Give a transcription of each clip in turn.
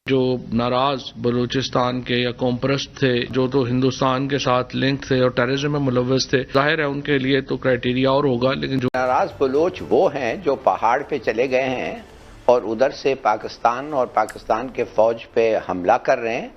जो नाराज बलूचिस्तान के या कॉम्प्रस्ट थे, जो तो हिंदुस्तान के साथ लिंक थे और टेररिज्म में मुलव्वस थे, जाहिर है उनके लिए तो क्राइटेरिया और होगा। लेकिन जो नाराज बलोच वो हैं जो पहाड़ पे चले गए हैं और उधर से पाकिस्तान और पाकिस्तान के फौज पे हमला कर रहे हैं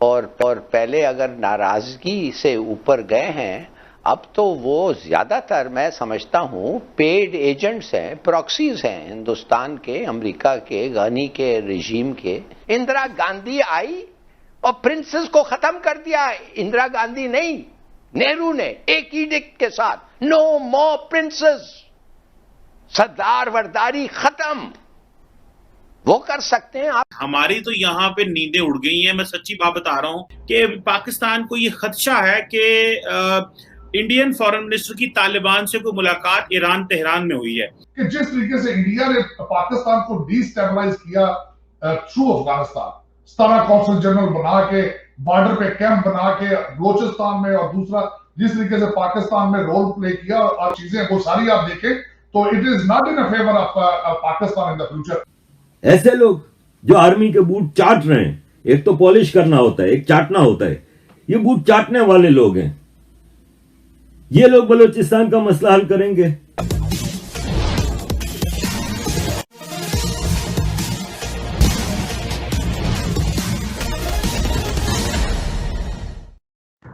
और पहले अगर नाराजगी से ऊपर गए हैं, अब तो वो ज्यादातर मैं समझता हूं पेड एजेंट्स हैं, प्रॉक्सीज हैं हिंदुस्तान के, अमेरिका के, गनी के रिजीम के। इंदिरा गांधी आई और प्रिंसेस को खत्म कर दिया। इंदिरा गांधी नहीं, नेहरू ने एक एडिक्ट के साथ, नो मोर प्रिंसेस, सरदार वरदारी खत्म। वो कर सकते हैं। आप हमारी तो यहाँ पे नींदें उड़ गई हैं। मैं सच्ची बात बता रहा हूँ कि पाकिस्तान को ये खदशा है कि इंडियन फॉरेन मिनिस्टर की तालिबान से कोई मुलाकात ईरान तेहरान में हुई है कि जिस तरीके से इंडिया ने पाकिस्तान को डिस्टेबलाइज किया थ्रू अफगानिस्तान, 17 कौंसल जनरल बना के, बॉर्डर पे कैंप बना के बलोचिस्तान में, और दूसरा जिस तरीके से पाकिस्तान में रोल प्ले किया और चीजें वो सारी आप देखें तो it is not in favour of Pakistan in the future. ऐसे लोग जो आर्मी के बूट चाट रहे हैं, एक तो पॉलिश करना होता है, एक चाटना होता है, ये बूट चाटने वाले लोग हैं। ये लोग बलूचिस्तान का मसला हल करेंगे।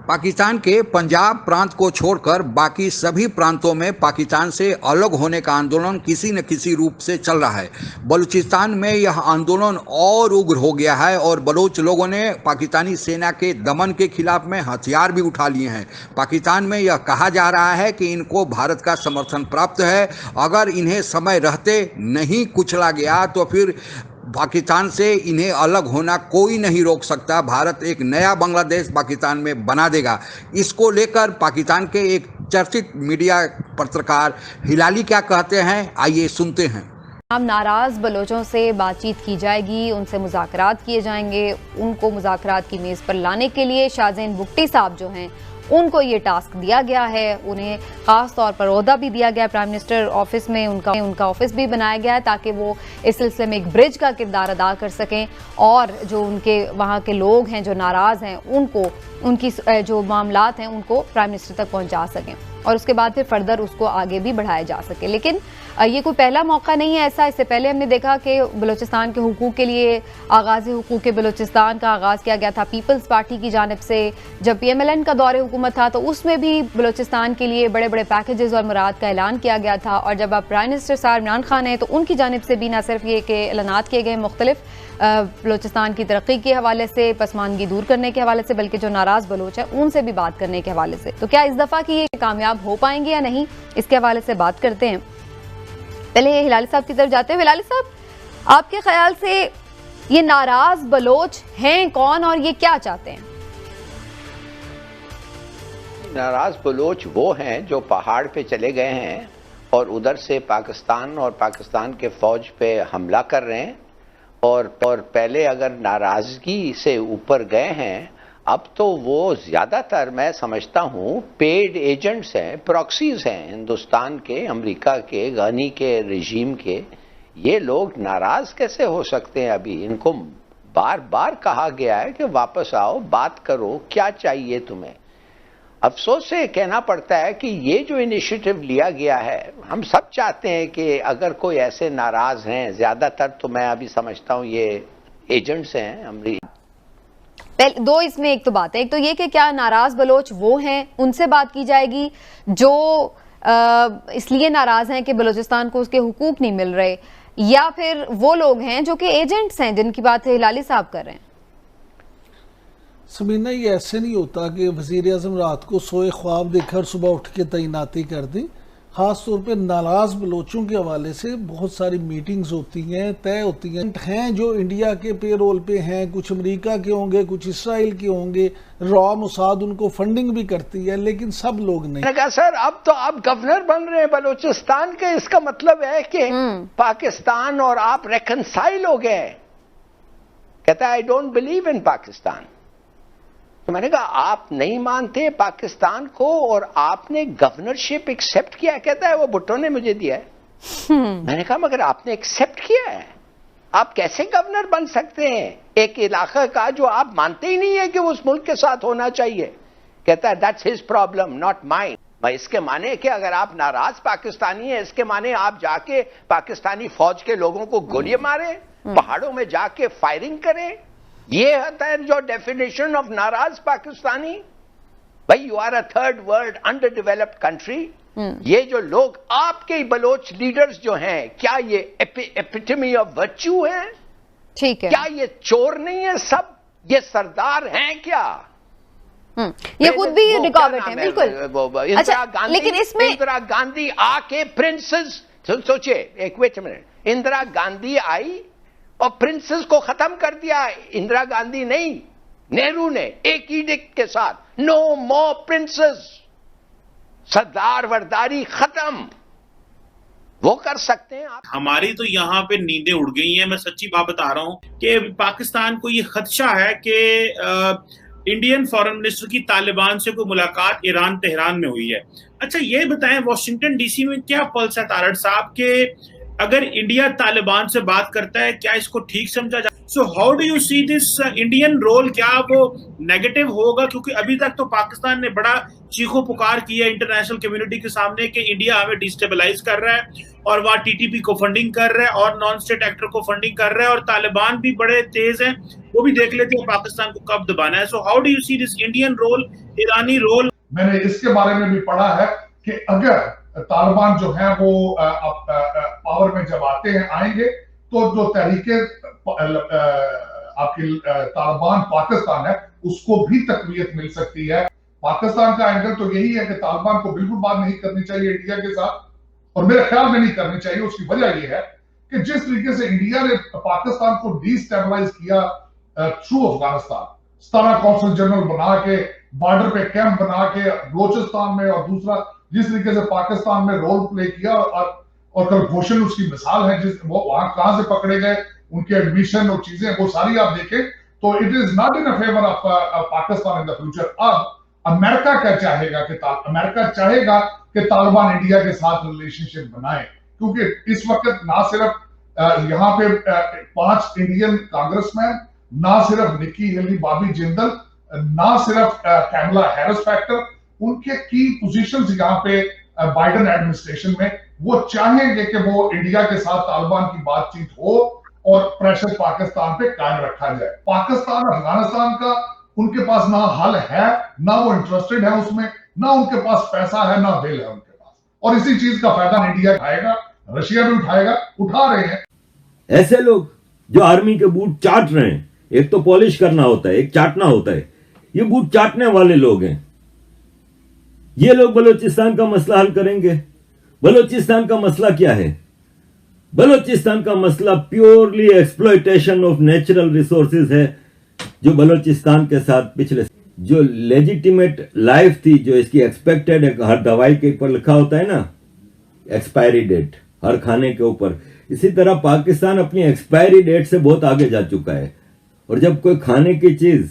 पाकिस्तान के पंजाब प्रांत को छोड़कर बाकी सभी प्रांतों में पाकिस्तान से अलग होने का आंदोलन किसी न किसी रूप से चल रहा है। बलूचिस्तान में यह आंदोलन और उग्र हो गया है और बलोच लोगों ने पाकिस्तानी सेना के दमन के खिलाफ में हथियार भी उठा लिए हैं। पाकिस्तान में यह कहा जा रहा है कि इनको भारत का समर्थन प्राप्त है। अगर इन्हें समय रहते नहीं कुचला गया तो फिर पाकिस्तान से इन्हें अलग होना कोई नहीं रोक सकता। भारत एक नया बांग्लादेश पाकिस्तान में बना देगा। इसको लेकर पाकिस्तान के एक चर्चित मीडिया पत्रकार हिलाली क्या कहते हैं, आइए सुनते हैं। हम नाराज बलोचों से बातचीत की जाएगी, उनसे मुज़ाकरात किए जाएंगे। उनको मुज़ाकरात की मेज़ पर लाने के लिए शाहज़ैन बुगटी साहब जो हैं उनको ये टास्क दिया गया है। उन्हें ख़ास तौर पर ओहदा भी दिया गया, प्राइम मिनिस्टर ऑफिस में उनका ऑफिस भी बनाया गया है ताकि वो इस सिलसिले में एक ब्रिज का किरदार अदा कर सकें और जो उनके वहाँ के लोग हैं जो नाराज़ हैं उनको उनकी जो मामलात हैं उनको प्राइम मिनिस्टर तक पहुँचा सकें और उसके बाद फिर फर्दर उसको आगे भी बढ़ाया जा सके। लेकिन ये कोई पहला मौका नहीं है ऐसा। इससे पहले हमने देखा कि बलूचिस्तान के हुकूक के लिए आगाज़ हुकूक बलूचिस्तान का आगाज़ किया गया था पीपल्स पार्टी की जानिब से। जब PMLN का दौरे हुकूमत था तो उसमें भी बलूचिस्तान के लिए बड़े बड़े पैकेजेस और मुराद का ऐलान किया गया था। और जब अब प्राइम मिनिस्टर साहब इमरान खान हैं तो उनकी जानिब से भी न सिर्फ ये कि ऐलानात किए गए मुख्तलिफ बलूचिस्तान की तरक्की के हवाले से, पसमानगी दूर करने के हवाले से, बल्कि जो नाराज़ बलोच है उनसे भी बात करने के हवाले से। तो क्या इस दफ़ा की ये कामयाब हो पाएंगे या नहीं, इसके हवाले से बात करते हैं। पहले ये हिलाली साहब की तरफ जाते हैं। हिलाली साहब, आपके ख्याल से ये नाराज बलोच हैं कौन और ये क्या चाहते हैं? नाराज बलोच वो हैं जो पहाड़ पे चले गए हैं और उधर से पाकिस्तान और पाकिस्तान के फौज पे हमला कर रहे हैं और पहले अगर नाराजगी से ऊपर गए हैं, अब तो वो ज्यादातर मैं समझता हूं पेड एजेंट्स हैं, प्रॉक्सीज हैं हिंदुस्तान के, अमेरिका के, गनी के रिजीम के। ये लोग नाराज कैसे हो सकते हैं? अभी इनको बार बार कहा गया है कि वापस आओ, बात करो, क्या चाहिए तुम्हें। अफसोस से कहना पड़ता है कि ये जो इनिशिएटिव लिया गया है, हम सब चाहते हैं कि अगर कोई ऐसे नाराज हैं, ज्यादातर तो मैं अभी समझता हूं ये एजेंट्स हैं अमेरिका। दो इसमें एक तो बात है, एक तो ये कि क्या नाराज बलोच वो हैं, उनसे बात की जाएगी जो इसलिए नाराज हैं कि बलूचिस्तान को उसके हुकूक नहीं मिल रहे, या फिर वो लोग हैं जो कि एजेंट्स हैं जिनकी बात हिलाली साहब कर रहे हैं। समीना, ये ऐसे नहीं होता कि वज़ीर आज़म रात को सोए ख्वाब देखकर सुबह उठ के तैनाती कर दी। ख़ास तौर पे नाराज बलोचों के हवाले से बहुत सारी मीटिंग्स होती हैं, तय होती हैं जो इंडिया के पेरोल पे हैं, कुछ अमेरिका के होंगे, कुछ इसराइल के होंगे, रॉ मुसाद उनको फंडिंग भी करती है, लेकिन सब लोग नहीं। मैंने कहा सर अब तो आप गवर्नर बन रहे हैं बलूचिस्तान के, इसका मतलब है कि पाकिस्तान और आप रेकनसाइल हो गए। कहता है I don't believe in Pakistan. तो मैंने कहा आप नहीं मानते पाकिस्तान को और आपने गवर्नरशिप एक्सेप्ट किया। कहता है वो भुट्टो ने मुझे दिया है। मैंने कहा मगर आपने एक्सेप्ट किया है, आप कैसे गवर्नर बन सकते हैं एक इलाके का जो आप मानते ही नहीं है कि उस मुल्क के साथ होना चाहिए? कहता है that's his problem not mine. भाई इसके माने कि अगर आप नाराज पाकिस्तानी हैं, इसके माने आप जाके पाकिस्तानी फौज के लोगों को गोली मारे, पहाड़ों में जाके फायरिंग करें? ये होता है जो डेफिनेशन ऑफ नाराज पाकिस्तानी? भाई you are a third world underdeveloped country. ये जो लोग आपके बलोच लीडर्स जो हैं, क्या ये एपिटमी ऑफ वर्च्यू है? ठीक है, क्या ये चोर नहीं है? सब ये सरदार हैं क्या? ये खुद भी रिकॉर्ड है बिल्कुल। इंदिरा गांधी, लेकिन इसमें इंदिरा गांधी आके प्रिंसेस, सोचिए एक मिनट, इंदिरा गांधी आई और प्रिंसेस को खत्म कर दिया। इंदिरा गांधी नहीं, नेहरू ने एक एडिक्ट के साथ, नो मोर प्रिंसेस, सरदार वरदारी खत्म। वो कर सकते हैं आप। हमारी तो यहाँ पे नींदें उड़ गई हैं। मैं सच्ची बात बता रहा हूँ कि पाकिस्तान को ये खदशा है कि इंडियन फॉरेन मिनिस्टर की तालिबान से कोई मुलाकात ईरान तेहरान में हुई है। अच्छा ये बताएं, वॉशिंगटन डीसी में क्या पल्स है तारड़ साहब के अगर इंडिया तालिबान से बात करता है, क्या इसको ठीक समझा जाए? So how do you see this Indian role? क्या वो नेगेटिव होगा? क्योंकि अभी तक तो पाकिस्तान ने बड़ा चीखो पुकार किया इंटरनेशनल कम्युनिटी के सामने कि इंडिया हमें डिस्टेबलाइज कर रहा है और वहाँ टीटीपी को फंडिंग कर रहा है और नॉन स्टेट एक्टर को फंडिंग कर रहा है, और तालिबान भी बड़े तेज हैं, वो भी देख लेते हैं पाकिस्तान को कब दबाना है। So how do you see this Indian role, ईरानी रोल? मैंने इसके बारे में भी पढ़ा है कि अगर तालिबान जो है वो पावर में जब आते हैं, आएंगे, तो जो तहरीके आपकी तालिबान पाकिस्तान है उसको भी तकवीत मिल सकती है। पाकिस्तान का एंगल तो यही है कि तालिबान को बिल्कुल बात नहीं करनी चाहिए इंडिया के साथ, और मेरे ख्याल में नहीं करनी चाहिए। उसकी वजह यह है कि जिस तरीके से इंडिया ने पाकिस्तान को डिस्टेबलाइज किया थ्रू अफगानिस्तान, 17 कौंसल जनरल बना के, बॉर्डर पे कैंप बना के बलोचिस्तान में, और दूसरा जिस तरीके से पाकिस्तान में रोल प्ले किया, और कलभूषण उसकी मिसाल है, जिस वो वहां कहां से पकड़े गए, उनके एडमिशन और चीजें वो सारी आप देखें, तो it is not in favour of Pakistan in the future. अब अमेरिका क्या चाहेगा कि अमेरिका चाहेगा कि तालिबान इंडिया के साथ रिलेशनशिप बनाए, क्योंकि इस वक्त ना सिर्फ यहाँ पे 5 इंडियन कांग्रेसमैन, ना सिर्फ निक्की हेली, बॉबी जिंदल, ना सिर्फ कैमला हैरिस फैक्टर, उनके की पोजीशंस यहाँ पे बाइडेन एडमिनिस्ट्रेशन में, वो चाहेंगे कि वो इंडिया के साथ तालिबान की बातचीत हो और प्रेशर पाकिस्तान पे कायम रखा जाए। पाकिस्तान और अफगानिस्तान का उनके पास ना हल है, ना वो इंटरेस्टेड है उसमें, ना उनके पास पैसा है, ना दिल है उनके पास, और इसी चीज का फायदा इंडिया उठाएगा, रशिया भी उठाएगा, उठा रहे हैं। ऐसे लोग जो आर्मी के बूट चाट रहे हैं, एक तो पॉलिश करना होता है, एक चाटना होता है, ये बूट चाटने वाले लोग हैं। ये लोग बलूचिस्तान का मसला हल करेंगे। बलूचिस्तान का मसला क्या है? बलूचिस्तान का मसला purely exploitation of natural resources है, जो बलूचिस्तान के साथ पिछले जो लेजिटिमेट लाइफ थी, जो इसकी एक्सपेक्टेड, हर दवाई के ऊपर लिखा होता है ना एक्सपायरी डेट, हर खाने के ऊपर, इसी तरह पाकिस्तान अपनी एक्सपायरी डेट से बहुत आगे जा चुका है। और जब कोई खाने की चीज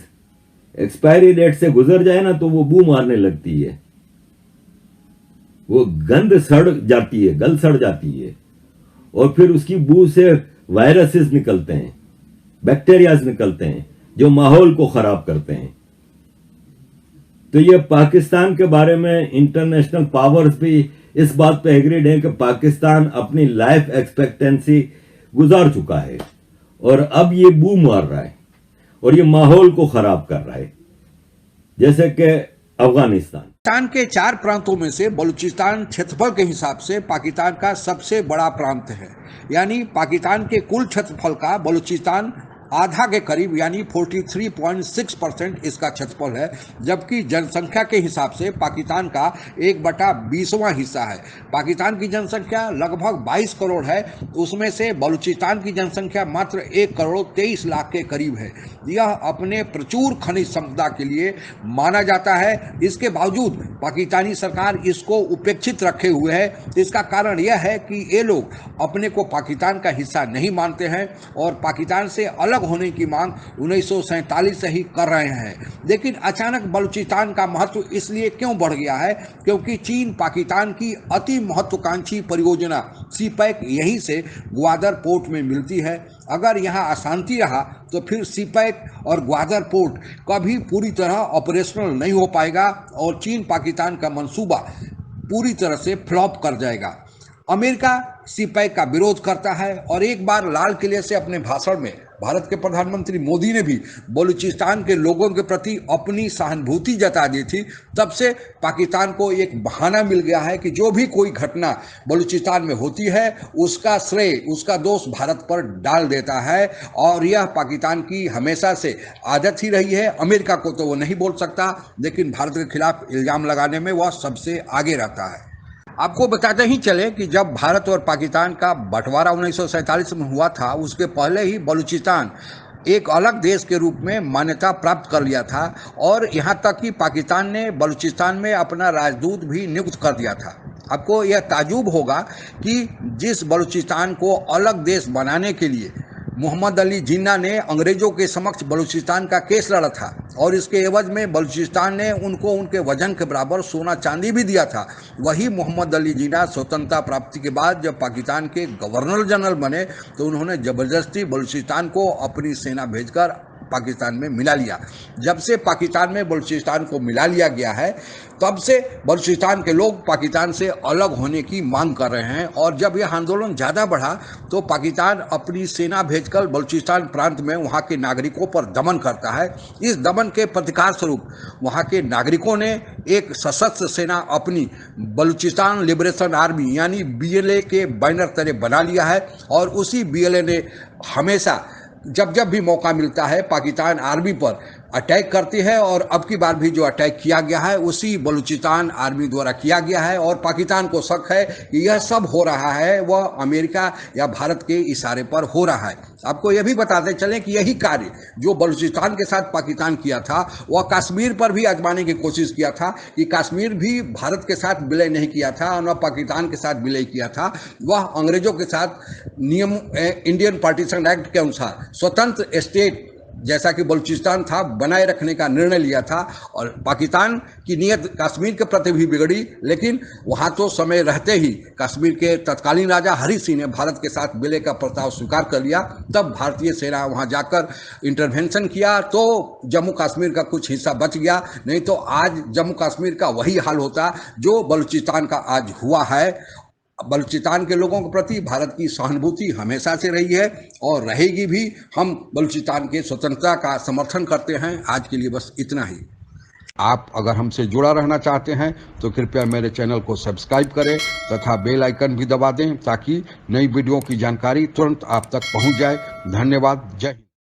एक्सपायरी डेट से गुजर जाए ना, तो वो बू मारने लगती है, वो गंध सड़ जाती है, गल सड़ जाती है, और फिर उसकी बू से वायरसेस निकलते हैं, बैक्टीरियाज निकलते हैं, जो माहौल को खराब करते हैं। तो ये पाकिस्तान के बारे में इंटरनेशनल पावर्स भी इस बात पे एग्रीड है कि पाकिस्तान अपनी लाइफ एक्सपेक्टेंसी गुजार चुका है, और अब ये बू मार रहा है और ये माहौल को खराब कर रहा है, जैसे कि अफगानिस्तान। पाकिस्तान के 4 प्रांतों में से बलूचिस्तान क्षेत्रफल के हिसाब से पाकिस्तान का सबसे बड़ा प्रांत है। यानी पाकिस्तान के कुल क्षेत्रफल का बलूचिस्तान आधा के करीब यानी 43.6% इसका क्षेत्रफल है, जबकि जनसंख्या के हिसाब से पाकिस्तान का 1/20वां हिस्सा है। पाकिस्तान की जनसंख्या लगभग 22 करोड़ है, उसमें से बलूचिस्तान की जनसंख्या मात्र 1,23,00,000 के करीब है। यह अपने प्रचुर खनिज संपदा के लिए माना जाता है। इसके बावजूद पाकिस्तानी सरकार इसको उपेक्षित रखे हुए है। इसका कारण यह है कि ये लोग अपने को पाकिस्तान का हिस्सा नहीं मानते हैं और पाकिस्तान से अलग होने की मांग 1947 से ही कर रहे हैं। लेकिन अचानक बलूचिस्तान का महत्व इसलिए क्यों बढ़ गया है? क्योंकि चीन पाकिस्तान की अति महत्वाकांक्षी परियोजना सी पैक यहीं से ग्वादर पोर्ट में मिलती है। अगर यहाँ अशांति रहा तो फिर सीपैक और ग्वादर पोर्ट कभी पूरी तरह ऑपरेशनल नहीं हो पाएगा और चीन पाकिस्तान का मंसूबा पूरी तरह से फ्लॉप कर जाएगा। अमेरिका सीपैक का विरोध करता है और एक बार लाल किले से अपने भाषण में भारत के प्रधानमंत्री मोदी ने भी बलूचिस्तान के लोगों के प्रति अपनी सहानुभूति जता दी थी। तब से पाकिस्तान को एक बहाना मिल गया है कि जो भी कोई घटना बलूचिस्तान में होती है उसका श्रेय, उसका दोष भारत पर डाल देता है और यह पाकिस्तान की हमेशा से आदत ही रही है। अमेरिका को तो वो नहीं बोल सकता, लेकिन भारत के खिलाफ इल्जाम लगाने में वह सबसे आगे रहता है। आपको बताते ही चले कि जब भारत और पाकिस्तान का बंटवारा 1947 में हुआ था, उसके पहले ही बलूचिस्तान एक अलग देश के रूप में मान्यता प्राप्त कर लिया था और यहाँ तक कि पाकिस्तान ने बलूचिस्तान में अपना राजदूत भी नियुक्त कर दिया था। आपको यह ताजुब होगा कि जिस बलूचिस्तान को अलग देश बनाने के लिए मोहम्मद अली जिन्ना ने अंग्रेजों के समक्ष बलूचिस्तान का केस लड़ा था और इसके एवज में बलूचिस्तान ने उनको उनके वजन के बराबर सोना चांदी भी दिया था, वही मोहम्मद अली जिन्ना स्वतंत्रता प्राप्ति के बाद जब पाकिस्तान के गवर्नर जनरल बने तो उन्होंने जबरदस्ती बलूचिस्तान को अपनी सेना भेजकर पाकिस्तान में मिला लिया। जब से पाकिस्तान में बलूचिस्तान को मिला लिया गया है तब से बलूचिस्तान के लोग पाकिस्तान से अलग होने की मांग कर रहे हैं और जब यह आंदोलन ज़्यादा बढ़ा तो पाकिस्तान अपनी सेना भेजकर बलूचिस्तान प्रांत में वहाँ के नागरिकों पर दमन करता है। इस दमन के प्रतिकार स्वरूप वहाँ के नागरिकों ने एक सशस्त्र सेना अपनी बलूचिस्तान लिबरेशन आर्मी यानी BLA के बैनर तले बना लिया है और उसी BLA ने हमेशा जब भी मौका मिलता है पाकिस्तान आर्मी पर अटैक करती है और अब की बार भी जो अटैक किया गया है उसी बलूचिस्तान आर्मी द्वारा किया गया है और पाकिस्तान को शक है कि यह सब हो रहा है वह अमेरिका या भारत के इशारे पर हो रहा है। आपको यह भी बताते चलें कि यही कार्य जो बलूचिस्तान के साथ पाकिस्तान किया था वह कश्मीर पर भी आजमाने की कोशिश किया था कि कश्मीर भी भारत के साथ विलय नहीं किया था और न पाकिस्तान के साथ विलय किया था। वह अंग्रेजों के साथ नियम इंडियन पार्टीशन एक्ट के अनुसार स्वतंत्र स्टेट जैसा कि बलूचिस्तान था बनाए रखने का निर्णय लिया था और पाकिस्तान की नीयत कश्मीर के प्रति भी बिगड़ी, लेकिन वहाँ तो समय रहते ही कश्मीर के तत्कालीन राजा हरि सिंह ने भारत के साथ विलय का प्रस्ताव स्वीकार कर लिया। तब भारतीय सेना वहाँ जाकर इंटरवेंशन किया तो जम्मू कश्मीर का कुछ हिस्सा बच गया, नहीं तो आज जम्मू कश्मीर का वही हाल होता जो बलूचिस्तान का आज हुआ है। बलूचिस्तान के लोगों के प्रति भारत की सहानुभूति हमेशा से रही है और रहेगी भी। हम बलूचिस्तान के स्वतंत्रता का समर्थन करते हैं। आज के लिए बस इतना ही। आप अगर हमसे जुड़ा रहना चाहते हैं तो कृपया मेरे चैनल को सब्सक्राइब करें तथा बेल आइकन भी दबा दें ताकि नई वीडियो की जानकारी तुरंत आप तक पहुंच जाए। धन्यवाद। जय हिंद।